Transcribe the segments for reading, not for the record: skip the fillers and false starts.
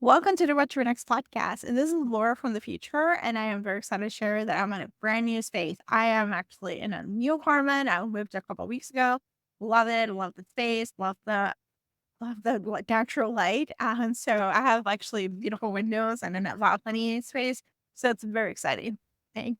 Welcome to the What to Next podcast. And this is Laura from the future. And I am very excited to share that I'm in a brand new space. I am actually in a new apartment. I moved a couple of weeks ago. Love it. Love the space. Love the natural light. And so I have actually beautiful windows and a balcony space. So it's very exciting. Okay.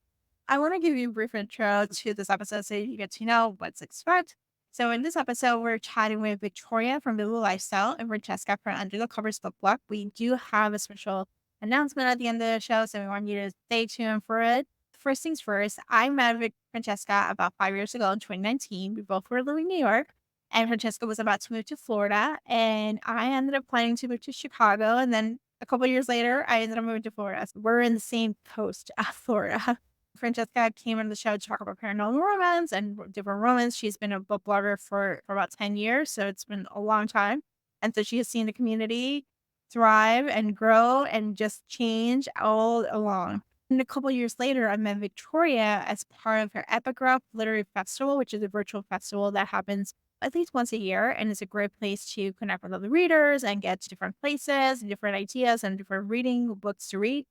I want to give you a brief intro to this episode so you get to know what to expect. So in this episode, we're chatting with Victoria from Bibliolifestyle and Francesca from Under the Covers Book Blog. We do have a special announcement at the end of the show, so we want you to stay tuned for it. First things first, I met with Francesca about 5 years ago in 2019. We both were living in New York, and Francesca was about to move to Florida, and I ended up planning to move to Chicago. And then a couple of years later, I ended up moving to Florida. So we're in the same coast of Florida. Francesca came on the show to talk about paranormal romance and different romance. She's been a book blogger for about 10 years, so it's been a long time. And so she has seen the community thrive and grow and just change all along. And a couple years later, I met Victoria as part of her Epigraph Literary Festival, which is a virtual festival that happens at least once a year. And it's a great place to connect with other readers and get to different places and different ideas and different reading books to read.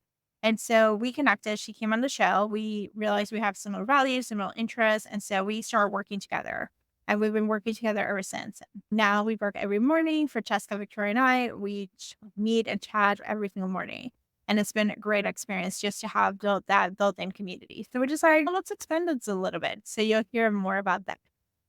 And so we connected. She came on the show. We realized we have similar values, similar interests. And so we started working together. And we've been working together ever since. Now we work every morning. Francesca, Victoria, and I, we meet and chat every single morning. And it's been a great experience just to have built that built-in community. So we decided, well, let's expand this a little bit. So you'll hear more about that.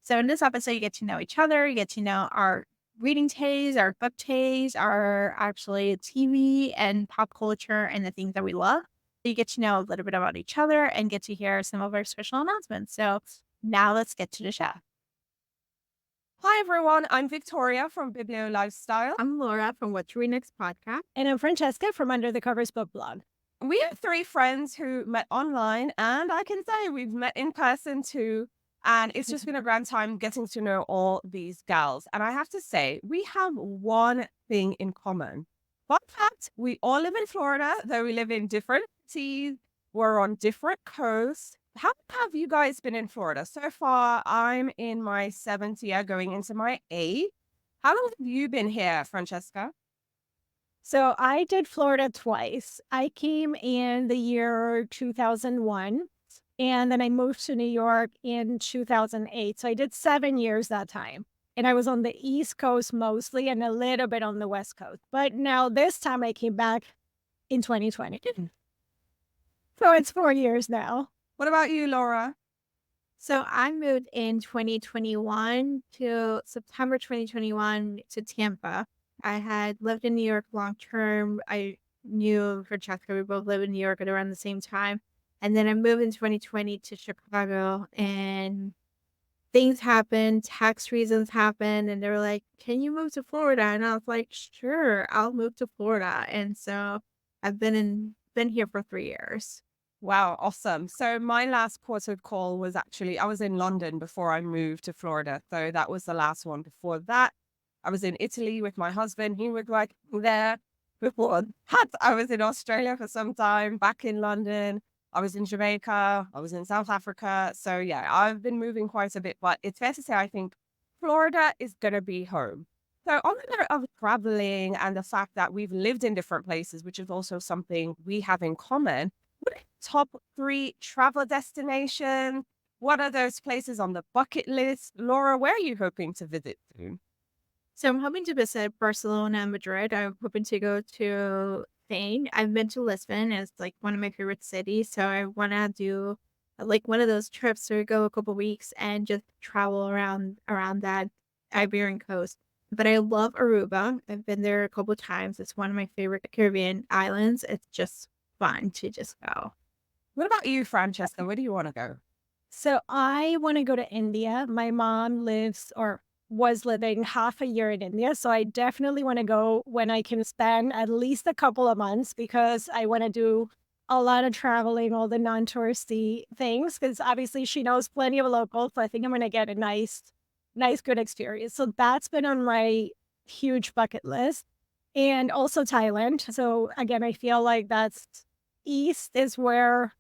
So in this episode, you get to know each other. You get to know our reading tastes, our book tastes, our actually TV and pop culture and the things that we love. You get to know a little bit about each other and get to hear some of our special announcements. So now let's get to the show. Hi everyone, I'm Victoria from Bibliolifestyle. I'm Laura from What to Read Next podcast. And I'm Francesca from Under the Covers Book Blog. We have three friends who met online, and I can say we've met in person too. And it's just been a grand time getting to know all these gals. And I have to say, we have one thing in common. Fun fact, we all live in Florida, though we live in different cities. We're on different coasts. How have you guys been in Florida? So far, I'm in my 7th year, going into my 8th. How long have you been here, Francesca? So I did Florida twice. I came in the year 2001, and then I moved to New York in 2008. So I did 7 years that time. And I was on the East Coast mostly and a little bit on the West Coast. But now this time I came back in 2020. So it's 4 years now. What about you, Laura? So I moved in 2021 to September 2021 to Tampa. I had lived in New York long term. I knew Francesca, we both lived in New York at around the same time. And then I moved in 2020 to Chicago, and things happened, tax reasons happened, and they were like, can you move to Florida? And I was like, sure, I'll move to Florida. And so I've been here for 3 years. Wow, awesome. So my last port of call was actually, I was in London before I moved to Florida. So that was the last one. Before that, I was in Italy with my husband. He was like there. Before that, I was in Australia for some time, back in London. I was in Jamaica. I was in South Africa. So yeah, I've been moving quite a bit, but it's fair to say I think Florida is going to be home. So on the note of traveling and the fact that we've lived in different places, which is also something we have in common, what are top 3 travel destinations? What are those places on the bucket list? Laura, where are you hoping to visit soon? So I'm hoping to visit Barcelona and Madrid. I'm hoping to go to Spain. I've been to Lisbon. It's like one of my favorite cities. So I want to do like one of those trips where we go a couple weeks and just travel around that Iberian coast. But I love Aruba. I've been there a couple times. It's one of my favorite Caribbean islands. It's just fun to just go. What about you, Francesca? Where do you want to go? So I want to go to India. My mom lives or was living half a year in India. So I definitely want to go when I can spend at least a couple of months, because I want to do a lot of traveling, all the non-touristy things, because obviously she knows plenty of locals. So I think I'm going to get a nice, good experience. So that's been on my huge bucket list. And also Thailand. So again, I feel like that's east is where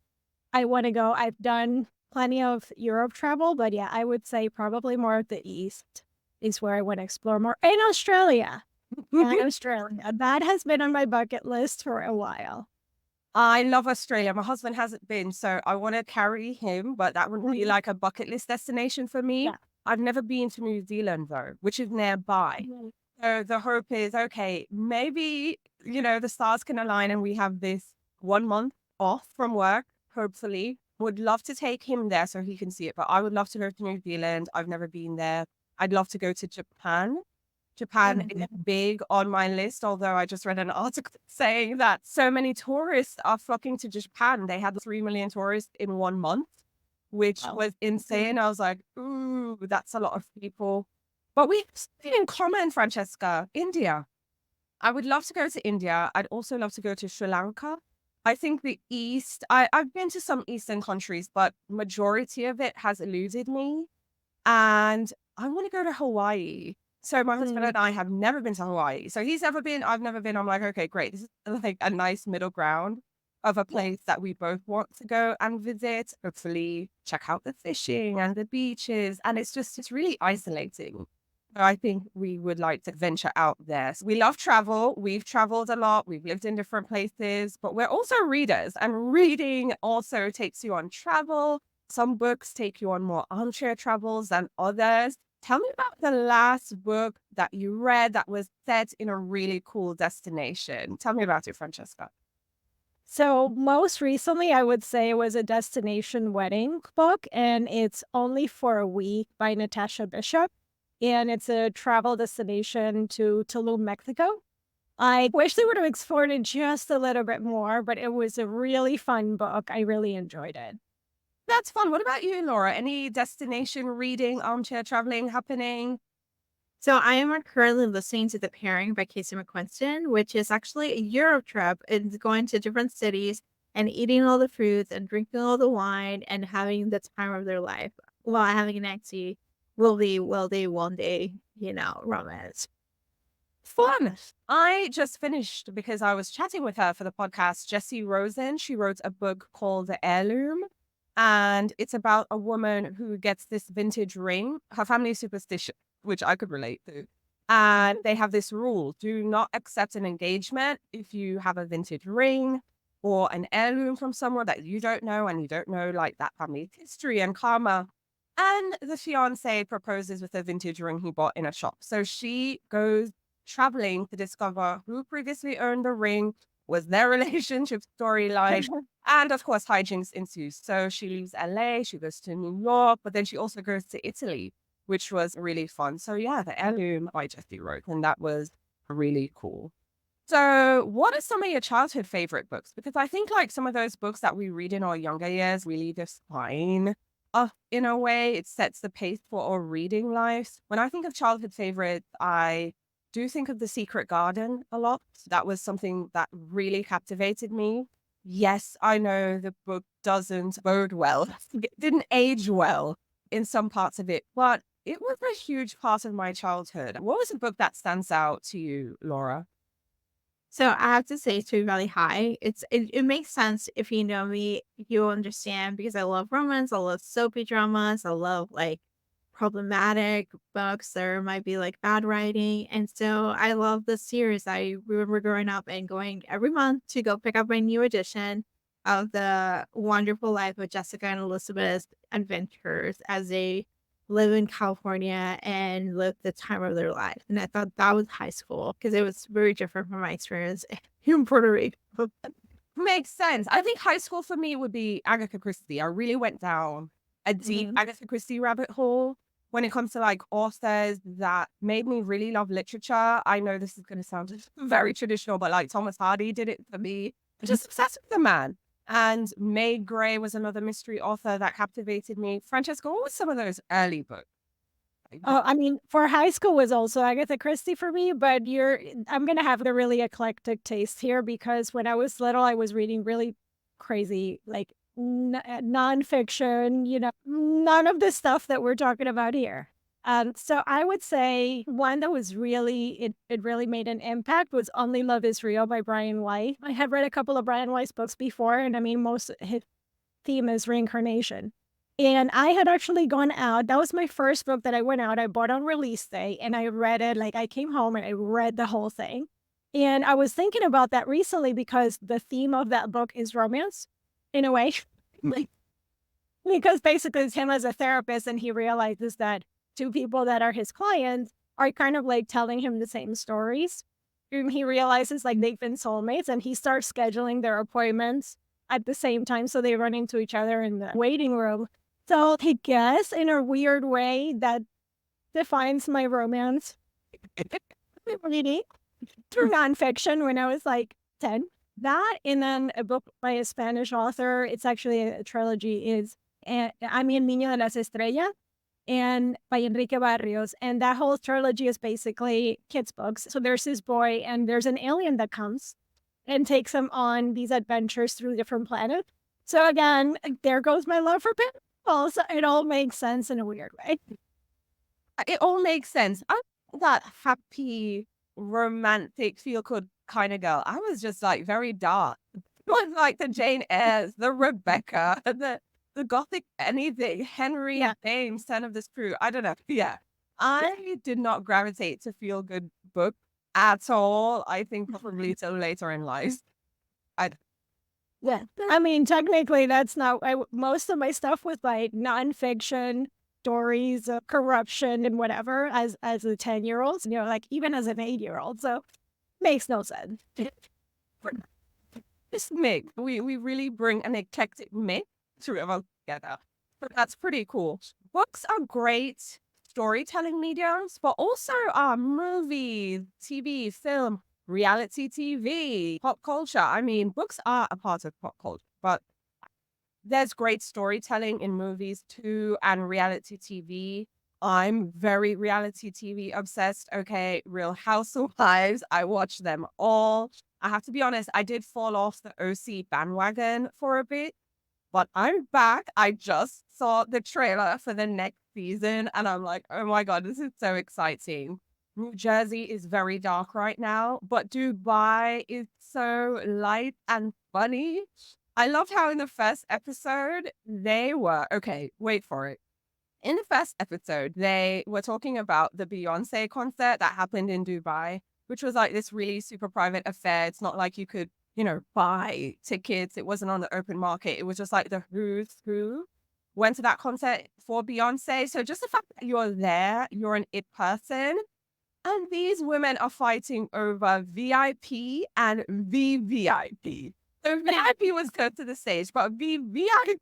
I want to go. I've done plenty of Europe travel, but yeah, I would say probably more of the east is where I want to explore more. And Australia. And Australia. That has been on my bucket list for a while. I love Australia. My husband hasn't been, so I want to carry him, but that would be like a bucket list destination for me. Yeah. I've never been to New Zealand though, which is nearby. Mhm. So the hope is, okay, maybe, the stars can align and we have this 1 month off from work, hopefully. Would love to take him there so he can see it, but I would love to go to New Zealand. I've never been there. I'd love to go to Japan. Japan is big on my list, although I just read an article saying that so many tourists are flocking to Japan. They had 3 million tourists in 1 month, which Wow. was insane. I was like, ooh, that's a lot of people. But we have something in common, Francesca, India. I would love to go to India. I'd also love to go to Sri Lanka. I think the East, I've been to some Eastern countries, but majority of it has eluded me. And I want to go to Hawaii. So my husband and I have never been to Hawaii. So he's never been, I've never been. I'm like, okay, great. This is like a nice middle ground of a place that we both want to go and visit. Hopefully check out the fishing and the beaches. And it's really isolating. So I think we would like to venture out there. So we love travel. We've traveled a lot. We've lived in different places, but we're also readers, and reading also takes you on travel. Some books take you on more armchair travels than others. Tell me about the last book that you read that was set in a really cool destination. Tell me about it, Francesca. So most recently, I would say it was a destination wedding book, and it's Only for a Week by Natasha Bishop. And it's a travel destination to Tulum, Mexico. I wish they would have explored it just a little bit more, but it was a really fun book. I really enjoyed it. That's fun. What about you, Laura? Any destination reading, armchair traveling happening? So I am currently listening to The Pairing by Casey McQuiston, which is actually a Europe trip. It's going to different cities and eating all the foods and drinking all the wine and having the time of their life while having an anxiety. Will they one day, romance. Fun. I just finished, because I was chatting with her for the podcast, Jessie Rosen. She wrote a book called The Heirloom. And it's about a woman who gets this vintage ring. Her family is superstitious, which I could relate to. And they have this rule: do not accept an engagement if you have a vintage ring or an heirloom from someone that you don't know, and you don't know like that family's history and karma. And the fiance proposes with a vintage ring he bought in a shop. So she goes traveling to discover who previously owned the ring, was their relationship storyline, and of course, hijinks ensues. So she leaves LA, she goes to New York, but then she also goes to Italy, which was really fun. So yeah, The Heirloom by Jessie wrote, and that was really cool. So what are some of your childhood favorite books? Because I think like some of those books that we read in our younger years really define us in a way. It sets the pace for our reading lives. When I think of childhood favorites, I do think of The Secret Garden a lot. That was something that really captivated me. Yes, I know the book doesn't bode well. It didn't age well in some parts of it, but it was a huge part of my childhood. What was a book that stands out to you, Laura? So I have to say, to be really high, it makes sense if you know me, you'll understand because I love romance, I love soapy dramas, I love like problematic books. There might be like bad writing. And so I love this series. I remember growing up and going every month to go pick up my new edition of The Wonderful Life of Jessica and Elizabeth's Adventures as they live in California and live the time of their life. And I thought that was high school because it was very different from my experience in Puerto Rico. Makes sense. I think high school for me would be Agatha Christie. I really went down a deep Agatha Christie rabbit hole when it comes to like authors that made me really love literature. I know this is going to sound very traditional, but like Thomas Hardy did it for me. I'm just obsessed with the man. And May Gray was another mystery author that captivated me. Francesca, what was some of those early books? Oh, I mean, for high school was also Agatha Christie for me, but I'm going to have the really eclectic taste here because when I was little, I was reading really crazy, like nonfiction, none of the stuff that we're talking about here. So I would say one that was really, it really made an impact was Only Love is Real by Brian White. I had read a couple of Brian White's books before, and I mean, most his theme is reincarnation. And I had actually gone out. That was my first book that I went out. I bought on release day and I read it. Like I came home and I read the whole thing. And I was thinking about that recently because the theme of that book is romance in a way. Like, because basically it's him as a therapist and he realizes that two people that are his clients are kind of like telling him the same stories. And he realizes like they've been soulmates and he starts scheduling their appointments at the same time so they run into each other in the waiting room. So I guess in a weird way that defines my romance reading through nonfiction when I was like 10. That and then a book by a Spanish author, it's actually a trilogy, is A mí el niño de las estrellas and by Enrique Barrios. And that whole trilogy is basically kids' books. So there's this boy and there's an alien that comes and takes him on these adventures through different planets. So again, there goes my love for pinballs. So it all makes sense in a weird way. It all makes sense. I'm that happy, romantic, feel-good kind of girl. I was just like very dark. Was like the Jane Eyres, the Rebecca, the Gothic anything, Henry James, Son of this Crew. I don't know. Yeah. I did not gravitate to feel-good book at all. I think probably till later in life. Yeah. I mean, technically, that's not, most of my stuff was like nonfiction stories of corruption and whatever as a 10-year-old, you know, like even as an 8-year-old. So makes no sense. This mix, we really bring an eclectic mix to it all together. But that's pretty cool. Books are great storytelling mediums, but also movies, TV, film, reality TV, pop culture. I mean, books are a part of pop culture, but there's great storytelling in movies too and reality TV. I'm very reality TV obsessed. Okay, Real Housewives. I watch them all. I have to be honest, I did fall off the OC bandwagon for a bit, but I'm back. I just saw the trailer for the next season and I'm like, oh my God, this is so exciting. New Jersey is very dark right now, but Dubai is so light and funny. I loved how in the first episode, okay, wait for it. In the first episode, they were talking about the Beyonce concert that happened in Dubai, which was like this really super private affair. It's not like you could, buy tickets. It wasn't on the open market. It was just like the who's who went to that concert for Beyonce. So just the fact that you're there, you're an it person. And these women are fighting over VIP and VVIP. So VIP was go to the stage, but VVIP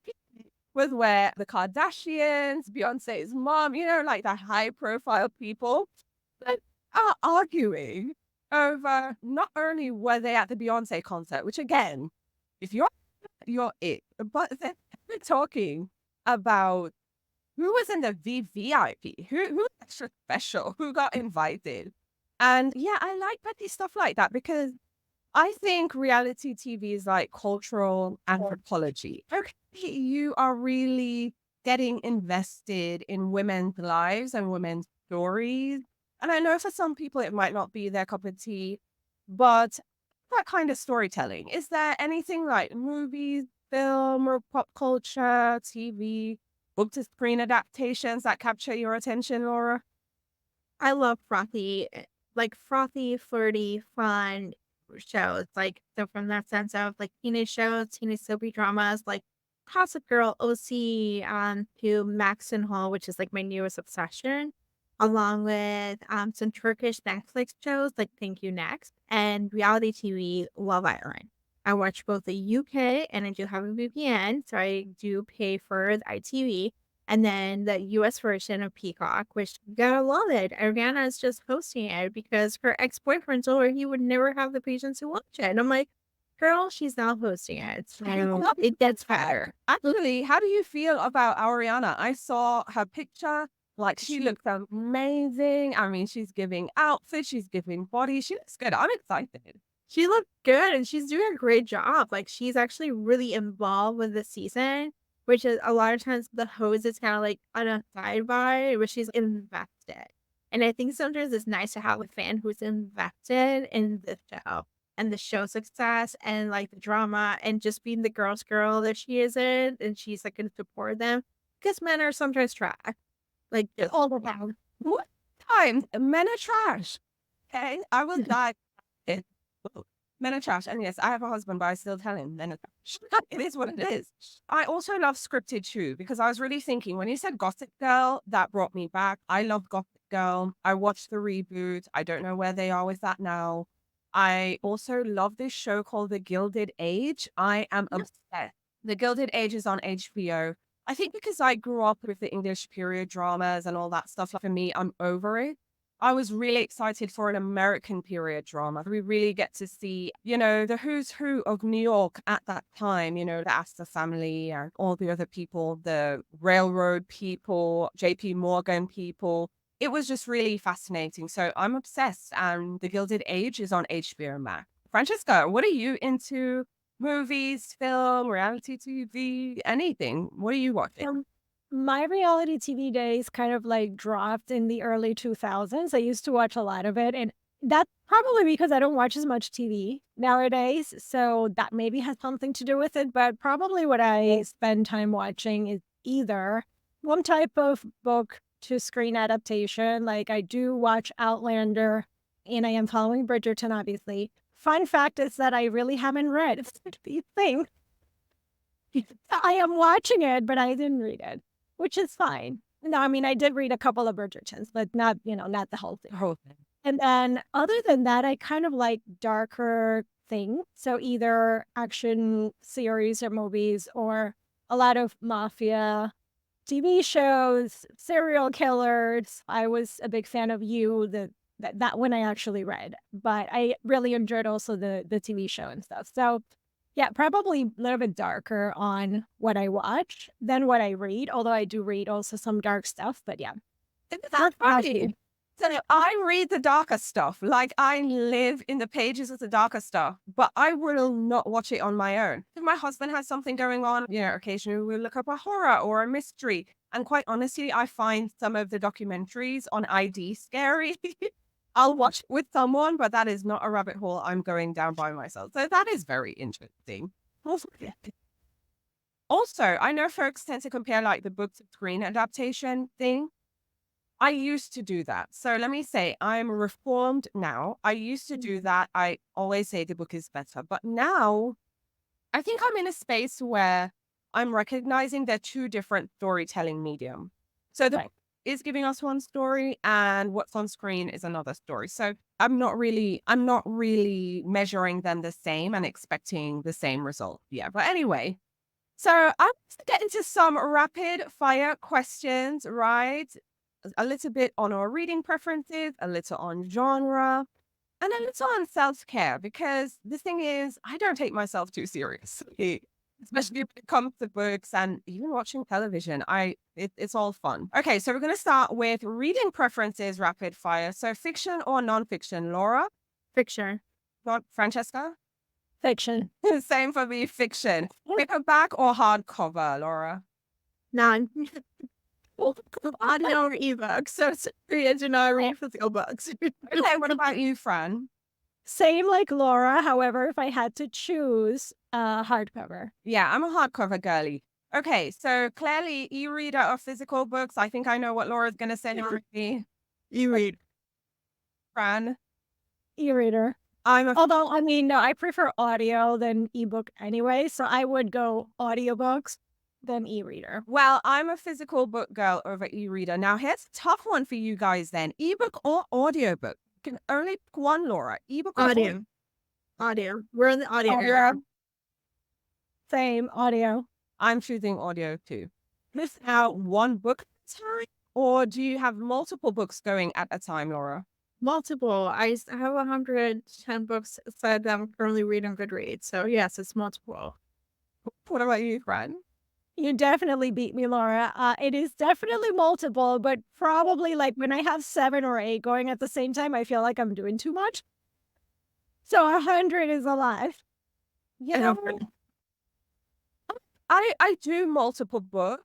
was where the Kardashians, Beyonce's mom, like the high profile people that are arguing over not only were they at the Beyonce concert, which again, if you're it, but they're talking about who was in the VVIP, who extra special, who got invited. And yeah, I like petty stuff like that because I think reality TV is like cultural anthropology. Okay, you are really getting invested in women's lives and women's stories. And I know for some people it might not be their cup of tea, but that kind of storytelling. Is there anything like movies, film, or pop culture, TV, book to screen adaptations that capture your attention, Laura? I love frothy, flirty, fun shows. Like, so from that sense of like teenage shows, teenage soapy dramas, like Gossip Girl, OC, to Max and Hall, which is like my newest obsession, along with some Turkish Netflix shows like Thank You Next and reality TV Love Island. I watch both the UK and I do have a VPN, so I do pay for the ITV. And then the US version of Peacock, which you gotta love it. Ariana is just hosting it because her ex-boyfriend told her he would never have the patience to watch it. And I'm like, girl, she's not hosting it. So it gets better. Actually, how do you feel about Ariana? I saw her picture. Like, she looks amazing. I mean, she's giving outfits, she's giving body. She looks good. I'm excited. She looked good and she's doing a great job. Like, she's actually really involved with the season, which is a lot of times the host is kind of like on a sidebar, but she's invested. And I think sometimes it's nice to have a fan who's invested in the show and the show success and like the drama and just being the girl's girl that she is in. And she's like going to support them. Because men are sometimes trash. Like, Yes. all the time. What times men are trash? Okay, I will die. It, men are trash. And yes, I have a husband, but I still tell him men are trash. It is what it is. I also love scripted too, because I was really thinking when you said Gossip Girl, that brought me back. I love Gossip Girl. I watched the reboot. I don't know where they are with that now. I also love this show called The Gilded Age. I am obsessed. The Gilded Age is on HBO. I think because I grew up with the English period dramas and all that stuff, like for me, I'm over it. I was really excited for an American period drama. We really get to see, the who's who of New York at that time, the Astor family and all the other people, the railroad people, JP Morgan people. It was just really fascinating. So I'm obsessed. And The Gilded Age is on HBO Max. Francesca, what are you into? Movies, film, reality TV, anything. What are you watching? My reality TV days kind of like dropped in the early 2000s. I used to watch a lot of it, and that's probably because I don't watch as much TV nowadays. So that maybe has something to do with it. But probably what I spend time watching is either one type of book to screen adaptation. Like I do watch Outlander, and I am following Bridgerton, obviously. Fun fact is that I really haven't read the thing. I am watching it, but I didn't read it, which is fine. No, I mean, I did read a couple of Bridgertons, but not, not the whole thing. The whole thing. And then other than that, I kind of like darker things. So either action series or movies or a lot of mafia TV shows, serial killers. I was a big fan of You, that one I actually read, but I really enjoyed also the TV show and stuff. So yeah, probably a little bit darker on what I watch than what I read, although I do read also some dark stuff, but yeah. That's funny. So I read the darker stuff. Like I live in the pages of the darker stuff, but I will not watch it on my own. If my husband has something going on, occasionally we'll look up a horror or a mystery. And quite honestly, I find some of the documentaries on ID scary. I'll watch it with someone, but that is not a rabbit hole I'm going down by myself. So that is very interesting. Also, I know folks tend to compare like the book to screen adaptation thing. I used to do that. So let me say, I'm reformed now. I used to do that. I always say the book is better. But now I think I'm in a space where I'm recognizing they're two different storytelling medium. So the book is giving us one story and what's on screen is another story. So I'm not really measuring them the same and expecting the same result. Yeah. But anyway, so I'm going to get into some rapid fire questions, right? A little bit on our reading preferences, a little on genre, and a little on self-care, because the thing is, I don't take myself too seriously, especially when it comes to books and even watching television. It's all fun. Okay, so we're going to start with reading preferences, rapid fire. So fiction or nonfiction, Laura? Fiction. Francesca? Fiction. Same for me, fiction. Paperback or hardcover, Laura? None. Audio or ebook. So it's do not read physical books. Okay, what about you, Fran? Same like Laura. However, if I had to choose hardcover. Yeah, I'm a hardcover girly. Okay, so clearly e-reader or physical books. I think I know what Laura's going to say. E-read. Fran? E-reader. Although, I mean, no, I prefer audio than ebook anyway. So I would go audiobooks than e-reader. Well, I'm a physical book girl over e-reader. Now, here's a tough one for you guys then. Ebook or audiobook? You can only pick one, Laura. Ebook or audio? Audio. We're in the audio era. Same, audio. I'm choosing audio too. Miss out one book at a time? Or do you have multiple books going at a time, Laura? Multiple. I have 110 books that I'm currently reading Goodreads. So yes, it's multiple. What about you, Fran? You definitely beat me, Laura. It is definitely multiple, but probably like when I have 7 or 8 going at the same time, I feel like I'm doing too much. So 100 is a lot. You know, I do multiple books,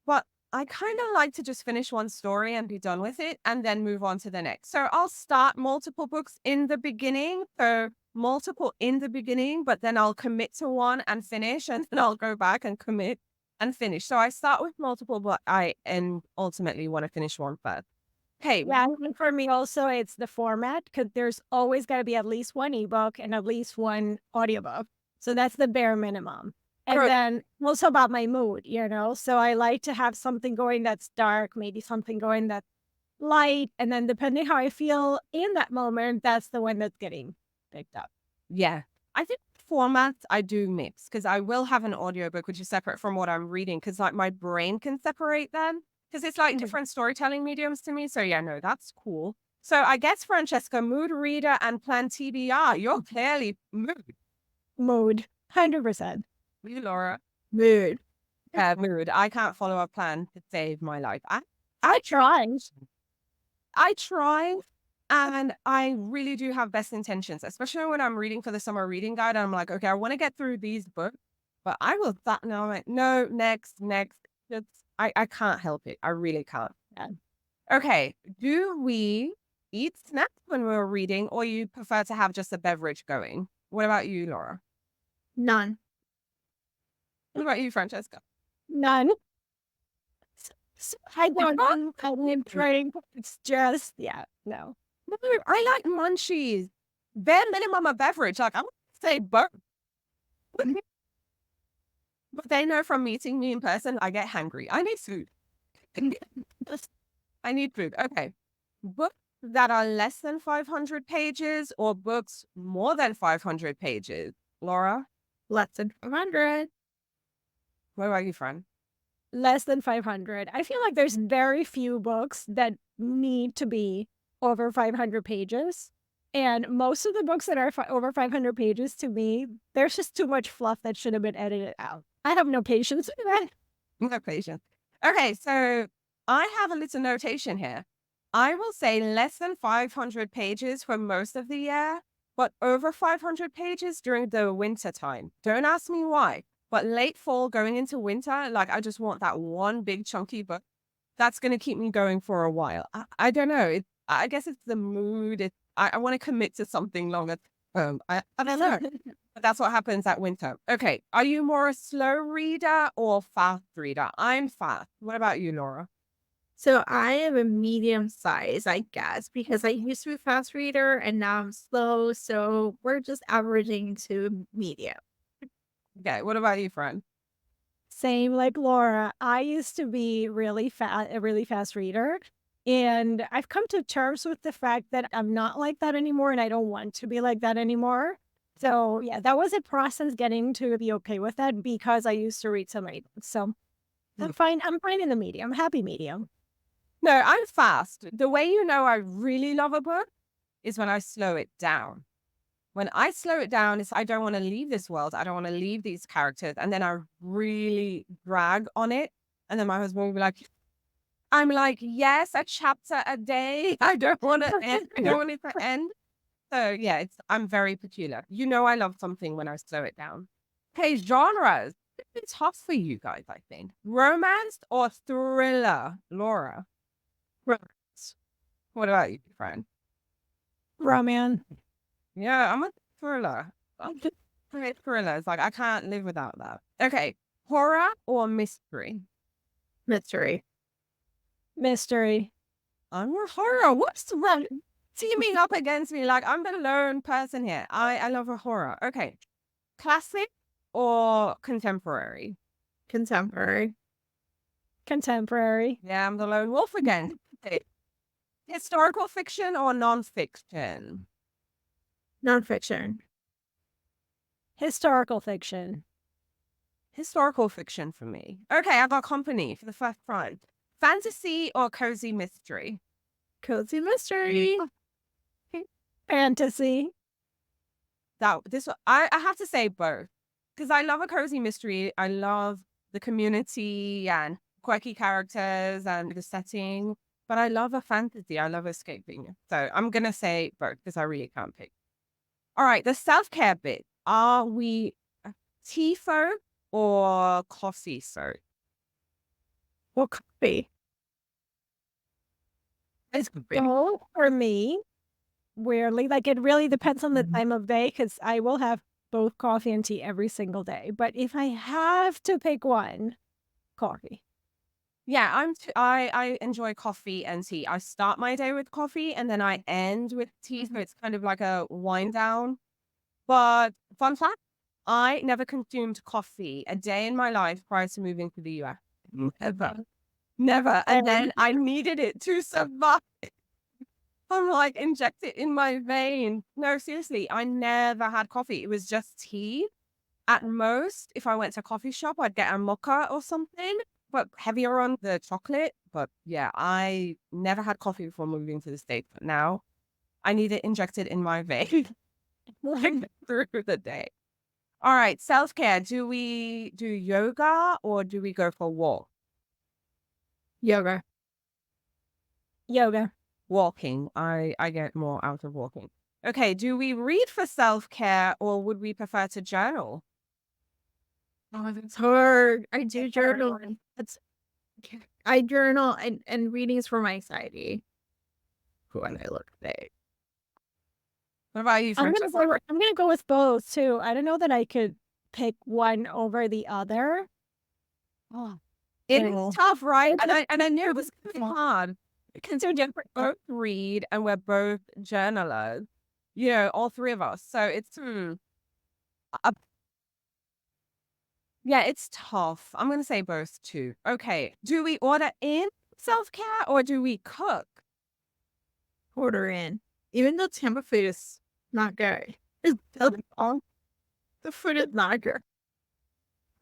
but I kind of like to just finish one story and be done with it and then move on to the next. So I'll start multiple books in the beginning. So multiple in the beginning, but then I'll commit to one and finish, and then I'll go back and commit and finish. So I start with multiple, but I ultimately want to finish one first. Okay. Yeah, and for me also, it's the format because there's always got to be at least one ebook and at least one audiobook. So that's the bare minimum. And Alright. then also about my mood, you know? So I like to have something going that's dark, maybe something going that's light. And then depending how I feel in that moment, that's the one that's getting picked up. Yeah. I think formats I do mix because I will have an audiobook which is separate from what I'm reading because like my brain can separate them because it's like Mhm. different storytelling mediums to me. So yeah, no, that's cool. So I guess Francesca, mood reader and plan TBR. You're clearly mood. Mood, 100%. You, Laura. Mood. Mood. I can't follow a plan to save my life. I try. I try, and I really do have best intentions, especially when I'm reading for the summer reading guide. I'm like, okay, I want to get through these books, but I will stop now. I'm like, no, next. Just, I can't help it. I really can't. Yeah. Okay. Do we eat snacks when we're reading, or you prefer to have just a beverage going? What about you, Laura? None. What about you, Francesca? None. I don't, I'm trying. It's just, yeah, no. No, I like munchies. Bare minimum a beverage. Like I would say both. But they know from meeting me in person, I get hungry. I need food. I need food. Okay. Books that are less than 500 pages or books more than 500 pages. Laura, Less than 500. where are you from? Less than 500. I feel like there's very few books that need to be over 500 pages. And most of the books that are over 500 pages, to me, there's just too much fluff that should have been edited out. I have no patience for that. No patience. Okay, so I have a little notation here. I will say less than 500 pages for most of the year, but over 500 pages during the winter time. Don't ask me why, but late fall going into winter, like I just want that one big chunky book. That's going to keep me going for a while. I don't know. I guess it's the mood. I want to commit to something longer term. I don't know. But that's what happens at winter. Okay. Are you more a slow reader or fast reader? I'm fast. What about you, Laura? So I am a medium size, I guess, because I used to be a fast reader and now I'm slow. So we're just averaging to medium. Okay. What about you, friend? Same like Laura. I used to be a really fast reader. And I've come to terms with the fact that I'm not like that anymore and I don't want to be like that anymore. So yeah, that was a process getting to be okay with that because I used to read so many books. So I'm fine. I'm fine in the medium. Happy medium. No, I'm fast. The way you know I really love a book is when I slow it down. When I slow it down, it's I don't want to leave this world. I don't want to leave these characters. And then I really drag on it. And then my husband will be like, I'm like, yes, a chapter a day. I don't want to end. I don't want it to end. So yeah, I'm very peculiar. You know I love something when I slow it down. Okay, genres. It's tough for you guys, I think. Romance or thriller, Laura? Romance. What about you, friend? Romance. Yeah, I'm a thriller. I'm just great thrillers. Like I can't live without that. Okay, horror or mystery? Mystery. Mystery. I'm a horror. What's the one teaming up against me? Like I'm the lone person here. I love a horror. Okay, classic or contemporary? Contemporary. Contemporary. Yeah, I'm the lone wolf again. Okay. Historical fiction or nonfiction? Nonfiction. Historical fiction. Historical fiction for me. Okay, I got company for the first time. Fantasy or cozy mystery? Cozy mystery. Fantasy. I have to say both because I love a cozy mystery. I love the community and quirky characters and the setting, but I love a fantasy. I love escaping. So I'm gonna say both because I really can't pick. All right, the self-care bit. Are we tea folk or coffee folk? What coffee? It's coffee. So for me, weirdly, like it really depends on the time of day because I will have both coffee and tea every single day. But if I have to pick one, coffee. Yeah, I enjoy coffee and tea. I start my day with coffee and then I end with tea. So it's kind of like a wind down. But fun fact, I never consumed coffee a day in my life prior to moving to the US. Never. Never. And And then I needed it to survive. I'm like, inject it in my vein. No, seriously, I never had coffee. It was just tea. At most, if I went to a coffee shop, I'd get a mocha or something, but heavier on the chocolate. But yeah, I never had coffee before moving to the States. But now I need it injected in my vein like through the day. All right, self-care. Do we do yoga or do we go for a walk? Yoga. yoga. Walking. I get more out of walking. Okay, do we read for self-care or would we prefer to journal? Oh, that's hard. I do journal. That's I journal and readings for my anxiety. When I look at it. What about you, Francesca? I'm gonna go with both too. I don't know that I could pick one over the other. Oh, It Well, is tough, right? it's And I knew it was gonna be Well, hard because we're both read and we're both journalers. You know, all three of us. So it's uh, yeah, it's tough. I'm gonna say both too. Okay. Do we order in self-care or do we cook? order in. Even though Tampa food is not good. It's still wrong. The food is not good.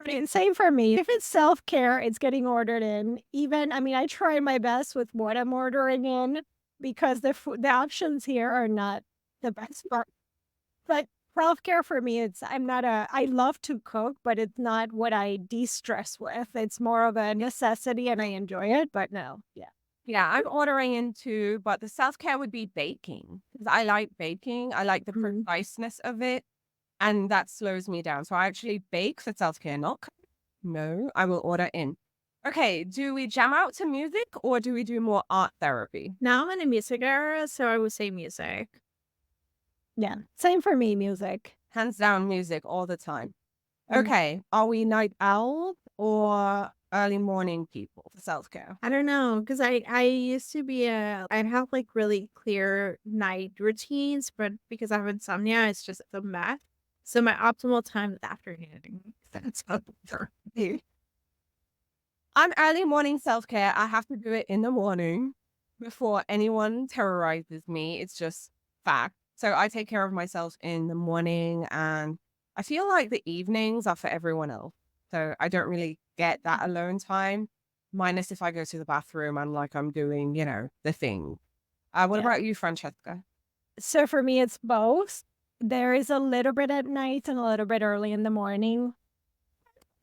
I mean, same for me. If it's self-care, it's getting ordered in. Even, I mean, I try my best with what I'm ordering in because the options here are not the best. But self-care for me, I love to cook, but it's not what I de-stress with. It's more of a necessity and I enjoy it, but no. Yeah. Yeah, I'm ordering in too, but the self-care would be baking because I like baking. I like the Mhm. preciseness of it. And that slows me down. So I actually bake for self-care, not cook. No, I will order in. Okay, do we jam out to music or do we do more art therapy? Now I'm in a music era, so I would say music. Yeah. Same for me, music. Hands down music all the time. Mhm. Okay, are we night owls or early morning people for self-care? I don't know, because I used to be I'd have like really clear night routines, but because I have insomnia, it's just a mess. So my optimal time is afternoon. That's how I'm early morning self-care. I have to do it in the morning before anyone terrorizes me. It's just fact. So I take care of myself in the morning and I feel like the evenings are for everyone else. So I don't really get that alone time, minus if I go to the bathroom and like I'm doing, you know, the thing. What Yeah. about you, Francesca? So for me, it's both. There is a little bit at night and a little bit early in the morning.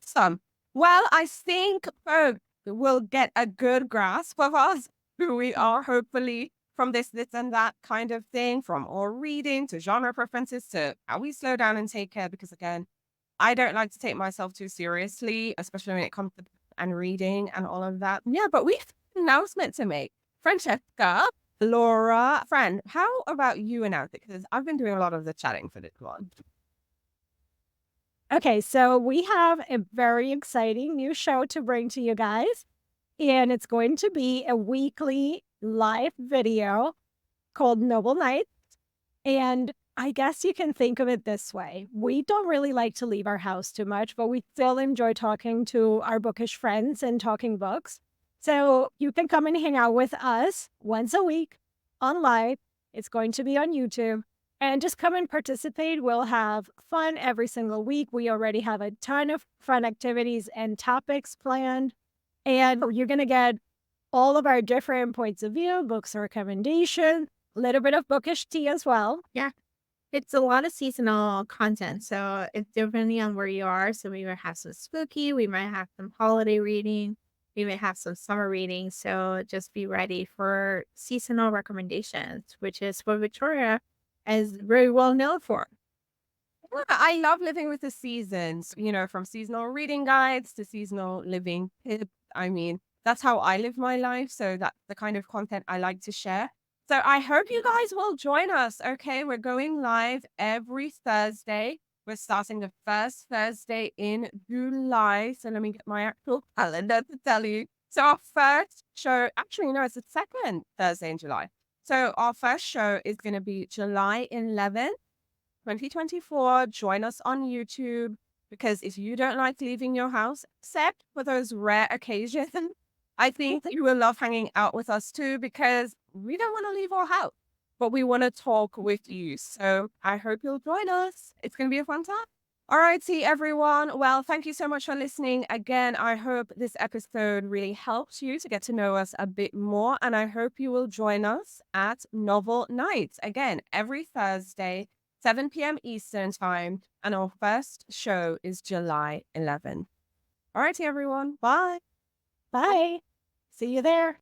Some. Well, I think folks will get a good grasp of us, who we are, hopefully, from this, and that kind of thing, from our reading to genre preferences to how we slow down and take care. Because again, I don't like to take myself too seriously, especially when it comes to and reading and all of that. Yeah, but we have an announcement to make. Francesca, Laura, Fran, how about you announce it? Because I've been doing a lot of the chatting for this one. Okay, so we have a very exciting new show to bring to you guys, and it's going to be a weekly live video called Noble Night. And I guess you can think of it this way. We don't really like to leave our house too much, but we still enjoy talking to our bookish friends and talking books. So you can come and hang out with us once a week on live. It's going to be on YouTube. And just come and participate. We'll have fun every single week. We already have a ton of fun activities and topics planned. And you're going to get all of our different points of view, books recommendation, a little bit of bookish tea as well. It's a lot of seasonal content, so it's depending on where you are. So we might have some spooky, we might have some holiday reading, we may have some summer reading. So just be ready for seasonal recommendations, which is what Victoria is very well known for. Yeah, I love living with the seasons, you know, from seasonal reading guides to seasonal living tips. I mean, that's how I live my life. So that's the kind of content I like to share. So I hope you guys will join us. Okay. We're going live every Thursday We're starting the first Thursday in July. So let me get my actual calendar to tell you. So our first show, actually, no, it's the second Thursday in July. So our first show is going to be July 11th, 2024. Join us on YouTube because if you don't like leaving your house, except for those rare occasions, I think you will love hanging out with us too because we don't want to leave our house, but we want to talk with you. So I hope you'll join us. It's going to be a fun time. All righty, everyone. Well, thank you so much for listening. Again, I hope this episode really helped you to get to know us a bit more. And I hope you will join us at Novel Nights. Again, every Thursday, 7 p.m. Eastern Time. And our first show is July 11th. All righty, everyone. Bye. Bye. See you there.